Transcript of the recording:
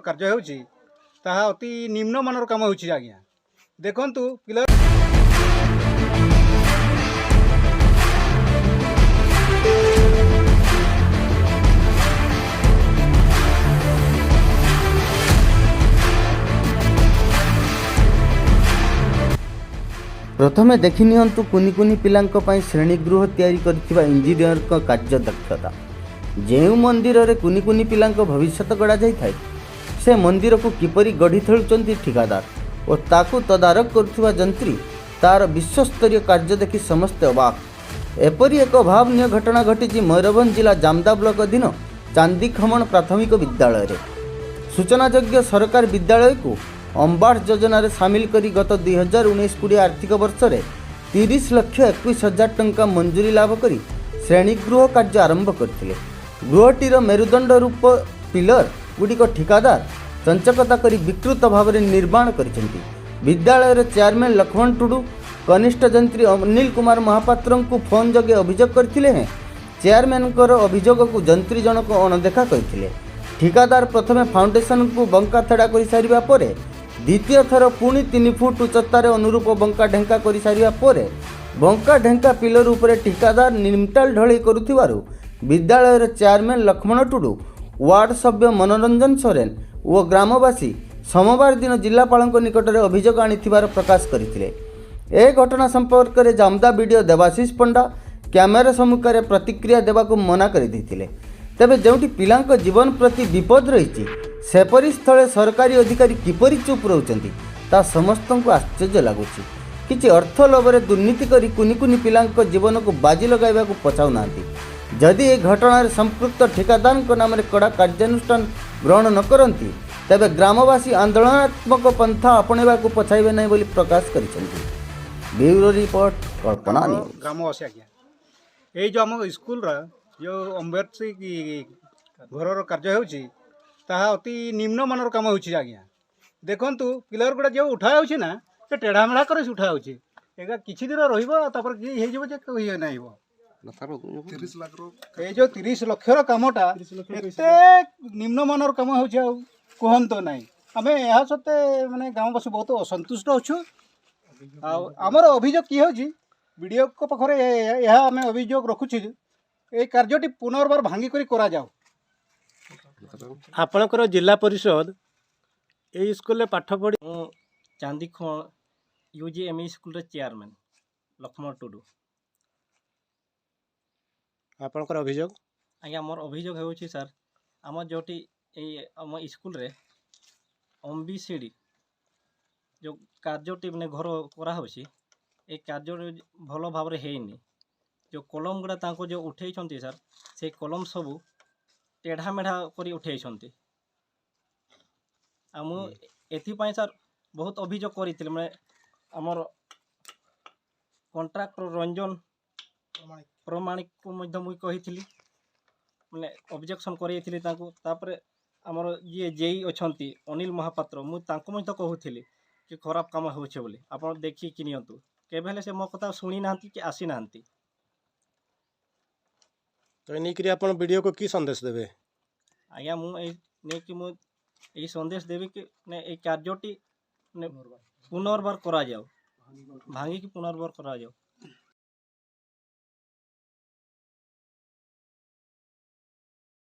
कार्य होउछि ताहा अति निम्नमानर काम होउछि आज्ञा देखंतु पिलर प्रथमे देखि नियंतु कुनि कुनि पिलांक पई श्रेणीगृह तैयारी करथिबा इंजीनियर का कार्य दक्षता। जेउ मंदिर रे कुनि कुनि पिलांक भविष्यत गड़ा जाई थाए से मंदिर को किपरि गढ़ी थळुचंती ठिकादार और ताकू तदारक करथिबा जंत्री तार विश्वस्तरीय कार्य देखि समस्त अबाक। एपरि एक अभावनीय घटना घटिछि मयूरभंज जिला जामदा ब्लॉक अधीन चांदी खमण प्राथमिक विद्यालय रे। सूचनायोग्य सरकार विद्यालय को अम्बाड़ योजना रे सामिल करी गत 2019-20 आर्थिक वर्ष रे 30,21,000 टंका मंजूरी लाभ करी श्रेणीगृह कार्य आरंभ करथिले। गृहटीर मेरुदंड रूप पिलर गुड़िक ठिकादार चंचकता करी विकृत भाव में निर्माण करिसेंती। विद्यालय रे चेयरमैन लक्ष्मण टुडू कनिष्ठ जंत्री अनिल कुमार महापात्र को फोन जगे अभियोग करथिले हैं। चेयरमैन अभियोग को जंत्री जनक अणदेखा करथिले। ठिकादार प्रथमे फाउंडेशन को बंका थड़ा कर सारिबा परे द्वितीय थर पुणी 3 फुट उच्चतार अनुरूप बंका ढेंका कर सारिबा परे बंका ढेंका पिलर उपरे ठिकादार निमटाल ढळई करुथिबारु विद्यालय रे चेयरमैन लक्ष्मण टुडू वार्ड सभ्य मनोरंजन सोरेन और ग्रामवासी सोमवार दिन जिलापाल निकट में अभियोग आनिथिबार प्रकाश करथिले। ए घटना संपर्क में जामदा वीडियो देवाशीष पंडा कैमेरा सम्मुख में प्रतिक्रिया देवाक मना कर देथिले। तेबे जोटी पिलांक जीवन प्रति विपद रही सेपरी स्थले सरकारी अधिकारी किपरि चुप रहउचंती ता समस्त को आश्चर्य लगुच। किछि अर्थ लोभरे दुर्नीति करी कुनि कुनि पिलांक जीवन को बाजी लगाइबा को पछाउ नांती। जदि ए घटना संपृक्त ठिकादार नाम रे कड़ा कार्यानुष्ठान ग्रहण न करती तेबे ग्रामवासी आंदोलनात्मक पंथा अपनेबा को पछाइबे नै बोली प्रकाश करिसेंती। ब्यूरो रिपोर्ट कल्पना न्यूज। ग्रामवासी आज्ञा ए जो हम स्कूल रा जो अम्बेडसी घर कार्य होउछि ताहा अति निम्नमानर काम होउछि आज्ञा देखंतु पिलर गुडा जो उठा होउछि ना से टेढ़ा मेढ़ा करे उठा होउछि एगा किछि दिन रहिबो तापर कि हे जेबो जे कहि नै हो 30 लाख रो ए जो 30 लाख रो कामटा एते निम्नमानर काम होउछि आ कहंतो नै हमें यहा सते माने गांववासी बहुत असंतुष्ट होछु आ हमर अभियोग की होउछि वीडियो को पखरे यहा हमें अभियोग रखुछि ए कार्यटी पुनर्बार भांगी करी करा जाओ। आपणकर जिला परिषद ए स्कूल रे पाठ पढ़ी चांदी खण यूजीएमई स्कूल रे चेयरमैन लक्ष्मण टुडू। आपणकर अभियोग आज्ञा मोर अभियोग होउछि सर आम जोटी ए आम स्कूल रे ओबीसीडी जो कार्यटी माने घर करा होछि ए कार्य भल भाव रे हेइनी जो कलम गुड़ा तांको जो उठे सर से कलम सबू टेढ़ा मेढ़ा कर उठे मु एथिपाई सर बहुत अभियोग करी मैं आमर कंट्राक्टर रंजन प्रमाणिक को मुझे कही मैंने ऑब्जेक्शन कर आमर ये जेई अच्छा अनिल महापात्र मुझे कहूली कि खराब काम हो आप देखिए कि नियंतु केबे से मो कथा शुणी ना कि आसी ना तो नहीं आप वीडियो को की संदेश देवे आज्ञा मुझे संदेश देवी कि कार्योटी पुनर्बार करा जाओ भांगी की पुनर्बार करा जाओ।